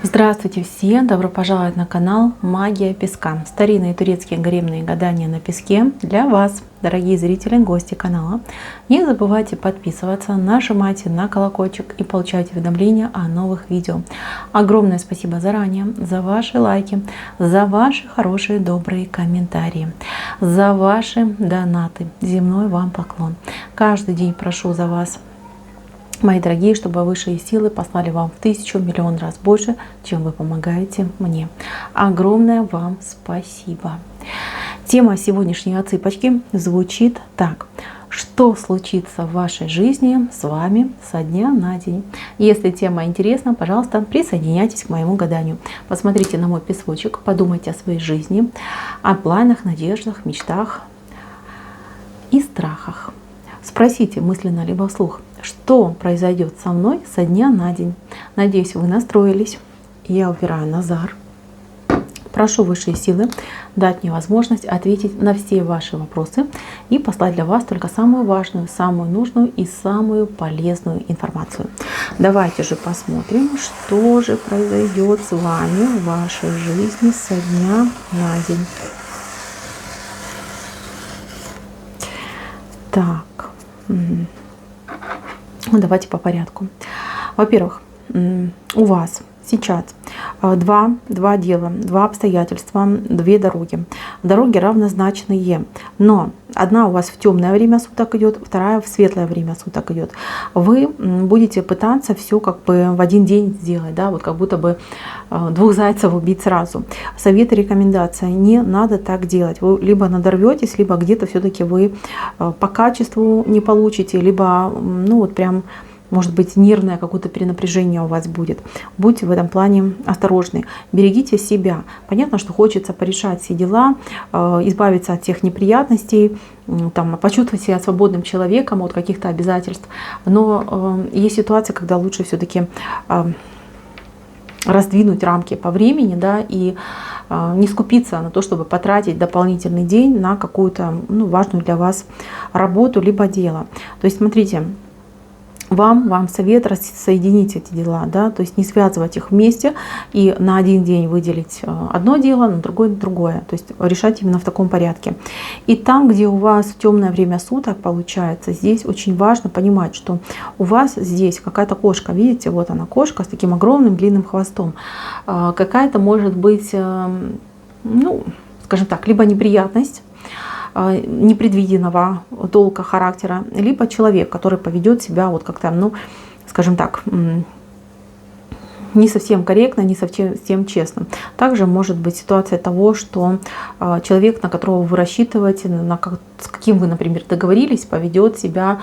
Здравствуйте все! Добро пожаловать на канал Магия Песка. Старинные турецкие гаремные гадания на песке для вас, дорогие зрители, гости канала. Не забывайте подписываться, нажимайте на колокольчик и получайте уведомления о новых видео. Огромное спасибо заранее за ваши лайки, за ваши хорошие добрые комментарии, за ваши донаты. Земной вам поклон. Каждый день прошу за вас, мои дорогие, чтобы высшие силы послали вам в 1000 миллион раз больше, чем вы помогаете мне. Огромное вам спасибо. Тема сегодняшней отсыпочки звучит так. Что случится в вашей жизни с вами со дня на день? Если тема интересна, пожалуйста, присоединяйтесь к моему гаданию. Посмотрите на мой песочек, подумайте о своей жизни, о планах, надеждах, мечтах и страхах. Спросите мысленно либо вслух, что произойдет со мной со дня на день. Надеюсь, вы настроились. Я упираю назар. Прошу высшие силы дать мне возможность ответить на все ваши вопросы и послать для вас только самую важную, самую нужную и самую полезную информацию. Давайте же посмотрим, что же произойдет с вами в вашей жизни со дня на день. Так. Давайте по порядку. Во-первых, у вас сейчас два дела, два обстоятельства, две дороги. Дороги равнозначные, но одна у вас в темное время суток идет, вторая в светлое время суток идет. Вы будете пытаться все как бы в один день сделать, да, вот как будто бы двух зайцев убить сразу. Совет и рекомендация: не надо так делать. Вы либо надорветесь, либо где-то все-таки вы по качеству не получите, либо ну вот прям, может быть, нервное какое-то перенапряжение у вас будет. Будьте в этом плане осторожны. Берегите себя. Понятно, что хочется порешать все дела, избавиться от тех неприятностей, там, почувствовать себя свободным человеком от каких-то обязательств. Но есть ситуация, когда лучше все-таки раздвинуть рамки по времени, да, и не скупиться на то, чтобы потратить дополнительный день на какую-то важную для вас работу либо дело. То есть, смотрите, вам совет соединить эти дела, да, то есть не связывать их вместе и на один день выделить одно дело, на другой другое, то есть решать именно в таком порядке. И там, где у вас в темное время суток получается, здесь очень важно понимать, что у вас здесь какая-то кошка, видите, вот она кошка с таким огромным длинным хвостом, какая-то может быть, ну, скажем так, либо неприятность непредвиденного толка характера, либо человек, который поведет себя вот как-то, ну, скажем так, не совсем корректно, не совсем честно. Также может быть ситуация того, что человек, на которого вы рассчитываете, с каким вы, например, договорились, поведет себя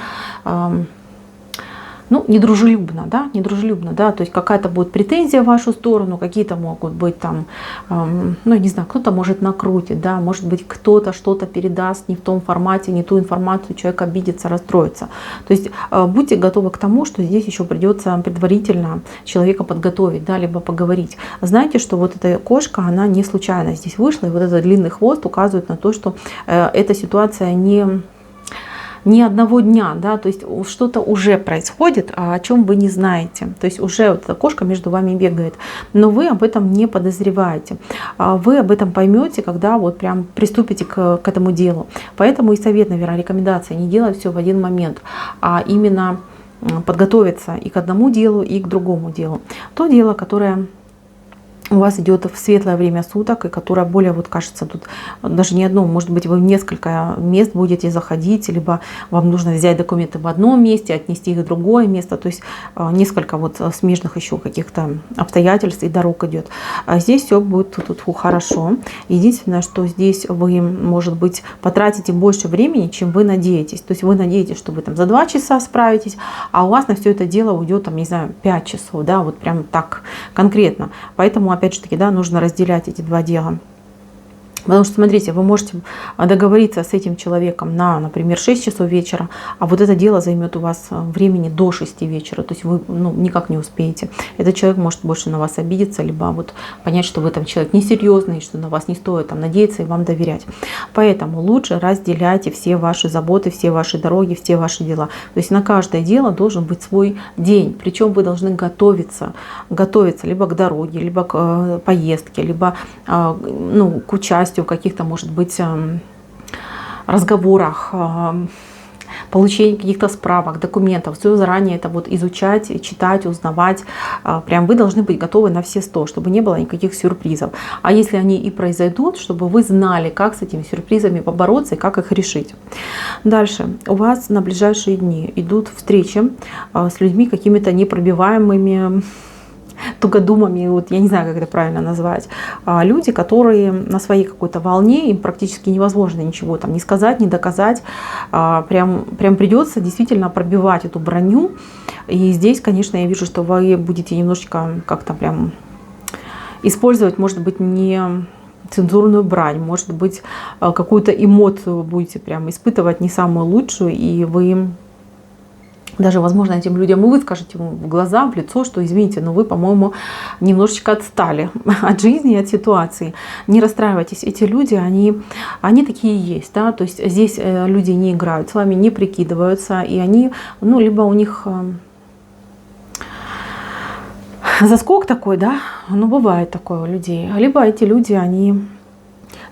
недружелюбно, да, то есть какая-то будет претензия в вашу сторону, какие-то могут быть там, не знаю, кто-то может накрутить, да, может быть, кто-то что-то передаст не в том формате, не ту информацию, человек обидится, расстроится. То есть будьте готовы к тому, что здесь еще придется предварительно человека подготовить, да, либо поговорить. Знаете, что вот эта кошка, она не случайно здесь вышла, и вот этот длинный хвост указывает на то, что эта ситуация не одного дня, да, то есть что-то уже происходит, о чем вы не знаете. То есть уже вот эта кошка между вами бегает, но вы об этом не подозреваете. Вы об этом поймете, когда вот прям приступите к этому делу. Поэтому и совет, наверное, рекомендация: не делать все в один момент, а именно подготовиться и к одному делу, и к другому делу. То дело, которое у вас идет в светлое время суток, и которое более, вот кажется, тут даже не одно, может быть, вы в несколько мест будете заходить, либо вам нужно взять документы в одном месте, отнести их в другое место, то есть несколько вот смежных еще каких-то обстоятельств и дорог идет. А здесь все будет тут хорошо. Единственное, что здесь вы, может быть, потратите больше времени, чем вы надеетесь. То есть вы надеетесь, что вы там за 2 часа справитесь, а у вас на все это дело уйдет, там, не знаю, 5 часов, да, вот прям так конкретно. Поэтому, опять же таки, да, нужно разделять эти два дела. Потому что, смотрите, вы можете договориться с этим человеком на, например, 6 часов вечера, а вот это дело займет у вас времени до 6 вечера, то есть вы никак не успеете. Этот человек может больше на вас обидеться, либо вот понять, что вы там человек несерьезный, что на вас не стоит там надеяться и вам доверять. Поэтому лучше разделяйте все ваши заботы, все ваши дороги, все ваши дела. То есть на каждое дело должен быть свой день, причем вы должны готовиться либо к дороге, либо к поездке, либо к участию в каких-то, может быть, разговорах, получении каких-то справок, документов. Все заранее это вот изучать, читать, узнавать. Прям вы должны быть готовы на все 100, чтобы не было никаких сюрпризов. А если они и произойдут, чтобы вы знали, как с этими сюрпризами побороться и как их решить. Дальше. У вас на ближайшие дни идут встречи с людьми какими-то непробиваемыми, тугодумами, вот я не знаю, как это правильно назвать, люди, которые на своей какой-то волне, им практически невозможно ничего там не сказать, не доказать, прям придется действительно пробивать эту броню. И здесь, конечно, я вижу, что вы будете немножечко как-то прям использовать, может быть, не цензурную брань, может быть, какую-то эмоцию будете прям испытывать не самую лучшую, и вы даже, возможно, этим людям и вы скажете в глаза, в лицо, что, извините, но вы, по-моему, немножечко отстали от жизни и от ситуации. Не расстраивайтесь, эти люди, они такие есть, да, то есть здесь люди не играют с вами, не прикидываются, и они, либо у них заскок такой, да, бывает такое у людей, либо эти люди, они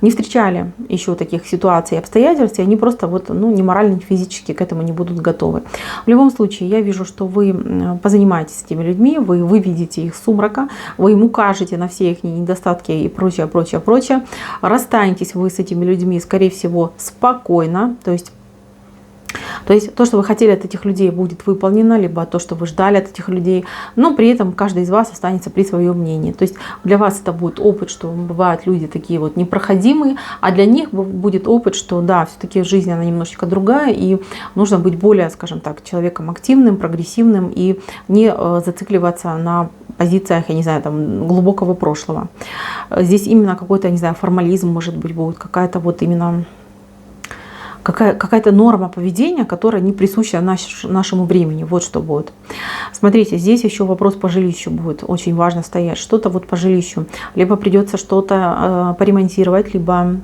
не встречали еще таких ситуаций и обстоятельств, и они просто ни морально, ни физически к этому не будут готовы. В любом случае, я вижу, что вы позанимаетесь с этими людьми, вы выведете их из сумрака, вы им укажете на все их недостатки и прочее, прочее, прочее. Расстанетесь вы с этими людьми, скорее всего, спокойно, то есть то, что вы хотели от этих людей, будет выполнено, либо то, что вы ждали от этих людей, но при этом каждый из вас останется при своем мнении. То есть для вас это будет опыт, что бывают люди такие вот непроходимые, а для них будет опыт, что да, все-таки жизнь она немножечко другая, и нужно быть более, скажем так, человеком активным, прогрессивным и не зацикливаться на позициях, я не знаю, там, глубокого прошлого. Здесь именно какой-то, не знаю, формализм, может быть, будет какая-то вот именно какая-то норма поведения, которая не присуща нашему времени. Вот что будет. Смотрите, здесь еще вопрос по жилищу будет очень важно стоять. Что-то вот по жилищу. Либо придется что-то поремонтировать, либо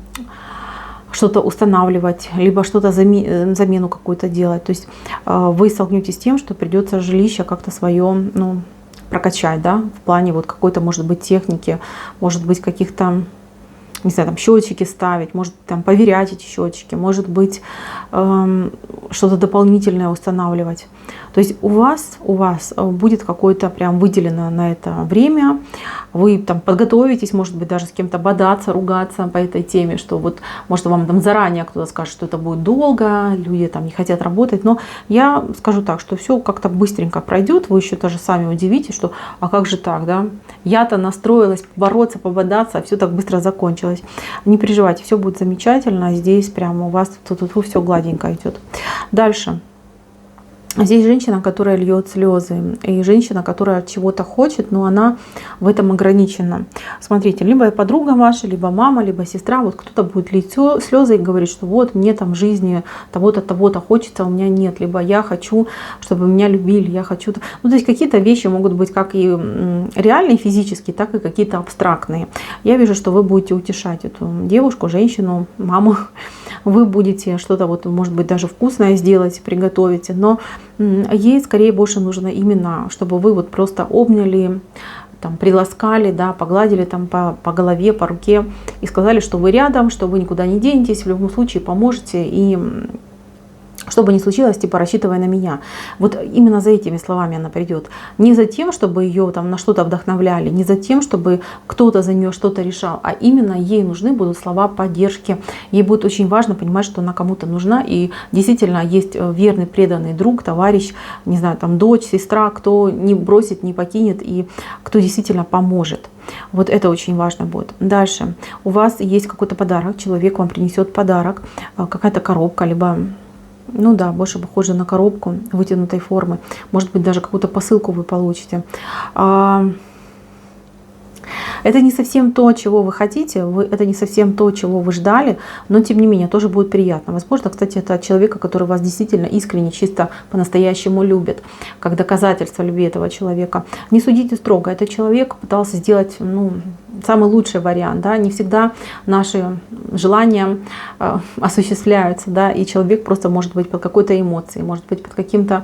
что-то устанавливать, либо что-то замену какую-то делать. То есть вы столкнетесь с тем, что придется жилище как-то свое, прокачать, да, в плане вот какой-то, может быть, техники, может быть, каких-то, не знаю, там счетчики ставить, может там поверять эти счетчики, может быть что-то дополнительное устанавливать. То есть у вас будет какое-то прям выделено на это время, вы там подготовитесь, может быть, даже с кем-то бодаться, ругаться по этой теме, что вот, может, вам там заранее кто-то скажет, что это будет долго, люди там не хотят работать, но я скажу так, что все как-то быстренько пройдет, вы еще даже сами удивитесь, что а как же так, да, я-то настроилась бороться, пободаться, а все так быстро закончилось. Не переживайте, все будет замечательно, здесь прямо у вас тут все гладенько идет. Дальше. Здесь женщина, которая льет слезы, и женщина, которая чего-то хочет, но она в этом ограничена. Смотрите, либо подруга ваша, либо мама, либо сестра, вот кто-то будет лить слезы и говорить, что вот мне там в жизни того-то, того-то хочется, а у меня нет, либо я хочу, чтобы меня любили, я хочу. То есть какие-то вещи могут быть как и реальные физические, так и какие-то абстрактные. Я вижу, что вы будете утешать эту девушку, женщину, маму. Вы будете что-то, вот, может быть, даже вкусное сделать, приготовите, но ей скорее больше нужно именно, чтобы вы вот просто обняли, там, приласкали, да, погладили там по голове, по руке и сказали, что вы рядом, что вы никуда не денетесь, в любом случае поможете, и что бы ни случилось, типа, рассчитывай на меня. Вот именно за этими словами она придет. Не за тем, чтобы ее там на что-то вдохновляли, не за тем, чтобы кто-то за нее что-то решал, а именно ей нужны будут слова поддержки. Ей будет очень важно понимать, что она кому-то нужна, и действительно есть верный, преданный друг, товарищ, не знаю, там дочь, сестра, кто не бросит, не покинет и кто действительно поможет. Вот это очень важно будет. Дальше. У вас есть какой-то подарок, человек вам принесет подарок, какая-то коробка, либо... Ну да, больше похоже на коробку вытянутой формы. Может быть, даже какую-то посылку вы получите. Это не совсем то, чего вы хотите, это не совсем то, чего вы ждали, но тем не менее тоже будет приятно. Возможно, кстати, это от человека, который вас действительно искренне, чисто по-настоящему любит, как доказательство любви этого человека. Не судите строго, этот человек пытался сделать, ну, самый лучший вариант, да, не всегда наши желания осуществляются, да, и человек просто может быть под какой-то эмоцией, может быть под каким-то,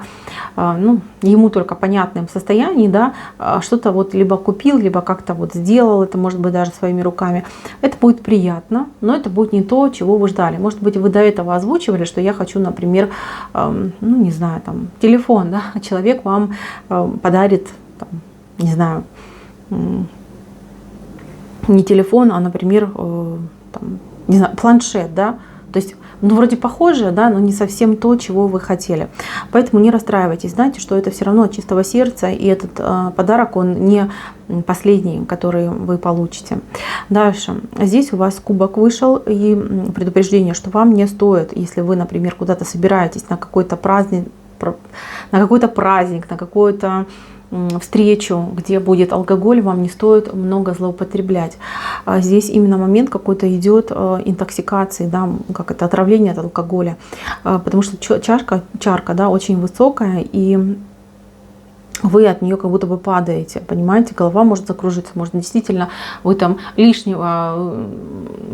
ну, ему только понятным состоянием, да, что-то вот либо купил, либо как-то вот сделал, это может быть даже своими руками. Это будет приятно, но это будет не то, чего вы ждали. Может быть, вы до этого озвучивали, что я хочу, например, ну, не знаю, там, телефон, да, а человек вам подарит, там, не знаю, не телефон, а, например, там, не знаю, планшет, да, то есть, ну, вроде похоже, да, но не совсем то, чего вы хотели. Поэтому не расстраивайтесь, знаете, что это все равно от чистого сердца, и этот подарок, он не последний, который вы получите. Дальше. Здесь у вас кубок вышел, и предупреждение, что вам не стоит, если вы, например, куда-то собираетесь на какой-то праздник, на какой-то встречу, где будет алкоголь, вам не стоит много злоупотреблять. Здесь именно момент какой-то идет интоксикации, да, как это, отравление от алкоголя, потому что чарка, да, очень высокая, и вы от нее как будто бы падаете, понимаете, голова может закружиться, может действительно вы там лишнего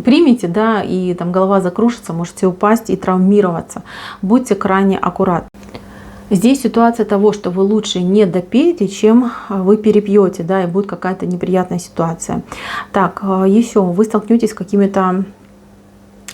примете, да, и там голова закружится, можете упасть и травмироваться. Будьте крайне аккуратны. Здесь ситуация того, что вы лучше не допейте, чем вы перепьете, да, и будет какая-то неприятная ситуация. Так, еще вы столкнетесь с какими-то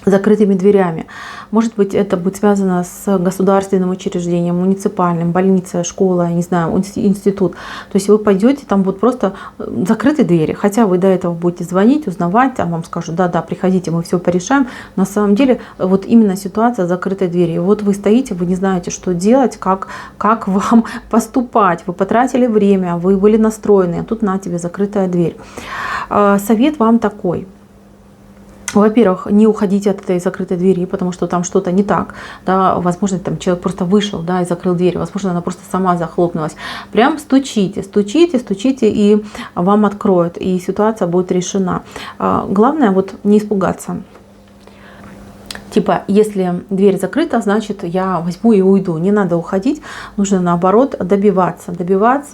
закрытыми дверями. Может быть, это будет связано с государственным учреждением, муниципальным, больница, школа, не знаю, институт. То есть вы пойдете, там будут просто закрытые двери. Хотя вы до этого будете звонить, узнавать, там вам скажут, да, приходите, мы все порешаем. На самом деле, вот именно ситуация закрытой двери. И вот вы стоите, вы не знаете, что делать, как вам поступать. Вы потратили время, вы были настроены, а тут на тебе закрытая дверь. Совет вам такой. Во-первых, не уходите от этой закрытой двери, потому что там что-то не так. Да, возможно, там человек просто вышел, да, и закрыл дверь. Возможно, она просто сама захлопнулась. Прям стучите, и вам откроют, и ситуация будет решена. Главное вот не испугаться. Типа, если дверь закрыта, значит, я возьму и уйду. Не надо уходить, нужно наоборот добиваться.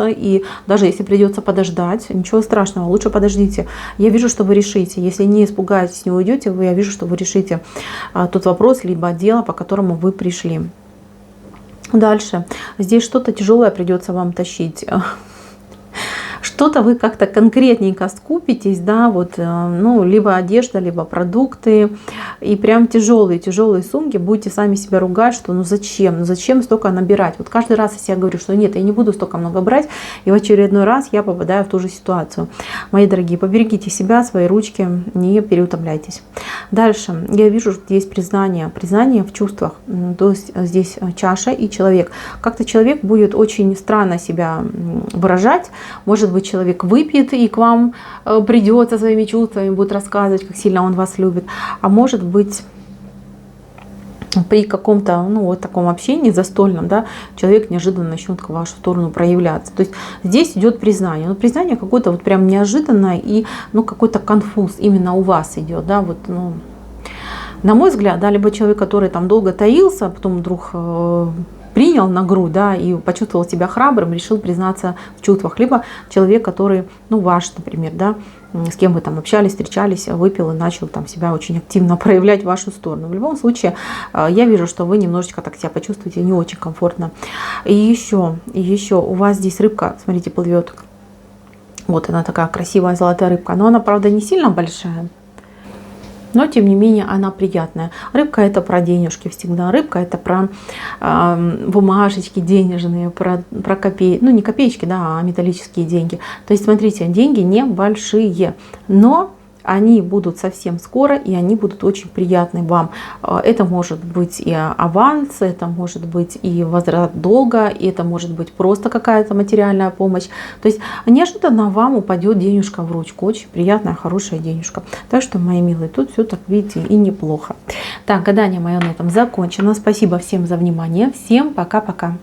И даже если придется подождать, ничего страшного, лучше подождите. Я вижу, что вы решите. Если не испугаетесь, не уйдете, я вижу, что вы решите тот вопрос, либо дело, по которому вы пришли. Дальше. Здесь что-то тяжелое придется вам тащить. Что-то вы как-то конкретненько скупитесь, да, вот, ну, либо одежда, либо продукты, и прям тяжелые сумки, будете сами себя ругать, что ну зачем столько набирать. Вот каждый раз я себе говорю, что нет, я не буду столько много брать, и в очередной раз я попадаю в ту же ситуацию. Мои дорогие, поберегите себя, свои ручки, не переутомляйтесь. Дальше, я вижу, что есть признание в чувствах, то есть здесь чаша и человек. Как-то человек будет очень странно себя выражать, может быть, человек выпьет и к вам придет со своими чувствами, будет рассказывать, как сильно он вас любит. А может быть, при каком-то, ну, вот таком общении застольном, да, человек неожиданно начнет в вашу сторону проявляться. То есть здесь идет признание. Но признание какое-то вот прям неожиданное и, ну, какой-то конфуз именно у вас идет, да, вот, ну, на мой взгляд, да, либо человек, который там долго таился, а потом вдруг принял на грудь, да, и почувствовал себя храбрым, решил признаться в чувствах. Либо человек, который, ну, ваш, например, да, с кем вы там общались, встречались, выпил и начал там себя очень активно проявлять в вашу сторону. В любом случае, я вижу, что вы немножечко так себя почувствуете не очень комфортно. И еще у вас здесь рыбка, смотрите, плывет. Вот она такая красивая золотая рыбка, но она, правда, не сильно большая. Но, тем не менее, она приятная. Рыбка – это про денежки всегда. Рыбка – это про бумажечки денежные, про копейки. Ну, не копеечки, да, а металлические деньги. То есть, смотрите, деньги небольшие, но они будут совсем скоро, и они будут очень приятны вам. Это может быть и аванс, это может быть и возврат долга, и это может быть просто какая-то материальная помощь. То есть неожиданно вам упадет денежка в ручку. Очень приятная, хорошая денежка. Так что, мои милые, тут все так, видите, и неплохо. Так, гадание мое на этом закончено. Спасибо всем за внимание. Всем пока-пока.